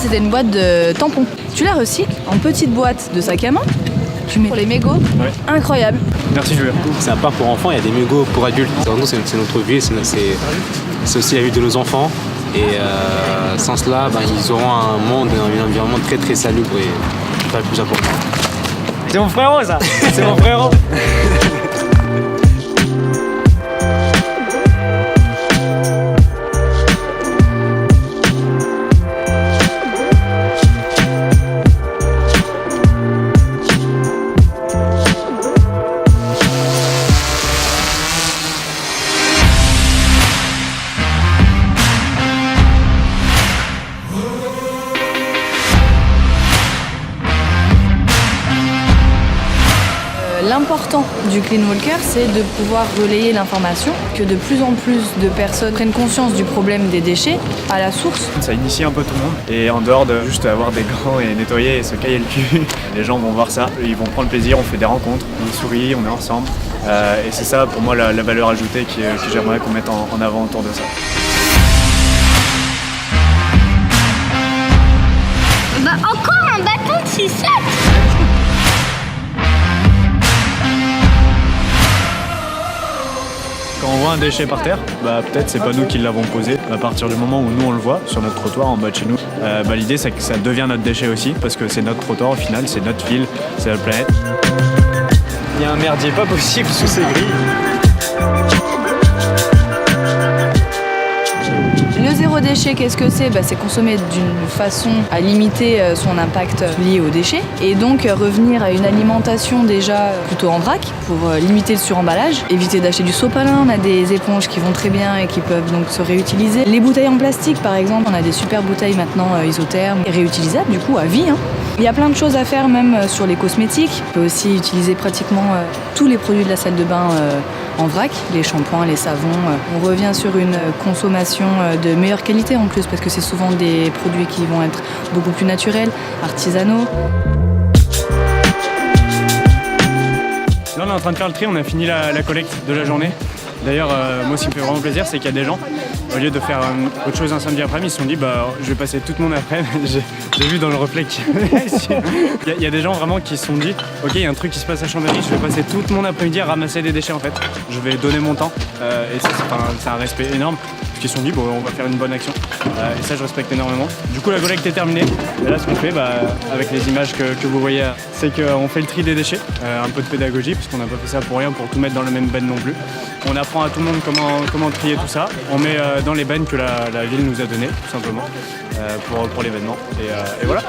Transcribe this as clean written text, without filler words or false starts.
c'était une boîte de tampons. Tu la recycles en petite boîte de sac à main. Tu mets pour les mégots. Ouais. Incroyable. Merci Julien. C'est un parc pour enfants, il y a des mégots pour adultes. Nous, c'est notre vie, c'est aussi la vie de nos enfants. Et sans cela, ils auront un monde, un environnement très très salubre et c'est le plus important. C'est mon frérot ça. C'est mon frérot. L'important du Clean Walker, c'est de pouvoir relayer l'information, que de plus en plus de personnes prennent conscience du problème des déchets à la source. Ça initie un peu tout le monde. Et en dehors de juste avoir des gants et nettoyer et se cailler le cul, les gens vont voir ça, ils vont prendre plaisir, on fait des rencontres, on sourit, on est ensemble. Et c'est ça pour moi la valeur ajoutée que j'aimerais qu'on mette en avant autour de ça. Encore un bâton de 6-7. Quand on voit un déchet par terre, peut-être c'est pas nous qui l'avons posé. À partir du moment où nous on le voit sur notre trottoir en bas de chez nous, l'idée c'est que ça devient notre déchet aussi parce que c'est notre trottoir au final, c'est notre ville, c'est notre planète. Il y a un merdier pas possible sous ces grilles. Le zéro déchet, qu'est-ce que c'est ? C'est consommer d'une façon à limiter son impact lié aux déchets et donc revenir à une alimentation déjà plutôt en vrac pour limiter le suremballage, éviter d'acheter du sopalin. On a des éponges qui vont très bien et qui peuvent donc se réutiliser. Les bouteilles en plastique par exemple, on a des super bouteilles maintenant isothermes et réutilisables du coup à vie. Il y a plein de choses à faire même sur les cosmétiques. On peut aussi utiliser pratiquement tous les produits de la salle de bain en vrac, les shampoings, les savons. On revient sur une consommation de meilleure qualité en plus parce que c'est souvent des produits qui vont être beaucoup plus naturels, artisanaux. Là on est en train de faire le tri, on a fini la collecte de la journée. D'ailleurs, moi ce qui me fait vraiment plaisir, c'est qu'il y a des gens, au lieu de faire autre chose un samedi après-midi, ils se sont dit je vais passer toute mon après-midi. J'ai vu dans le reflet qu'il y a des gens vraiment qui se sont dit ok, il y a un truc qui se passe à Chambéry, je vais passer toute mon après-midi à ramasser des déchets en fait. Je vais donner mon temps et ça c'est un respect énorme. Ils se sont dit on va faire une bonne action et ça je respecte énormément. Du coup la collecte est terminée et là ce qu'on fait avec les images que vous voyez, c'est qu'on fait le tri des déchets, un peu de pédagogie parce qu'on n'a pas fait ça pour rien, pour tout mettre dans la même benne non plus. On apprend à tout le monde comment trier tout ça, on met dans les bennes que la ville nous a données tout simplement pour l'événement et voilà.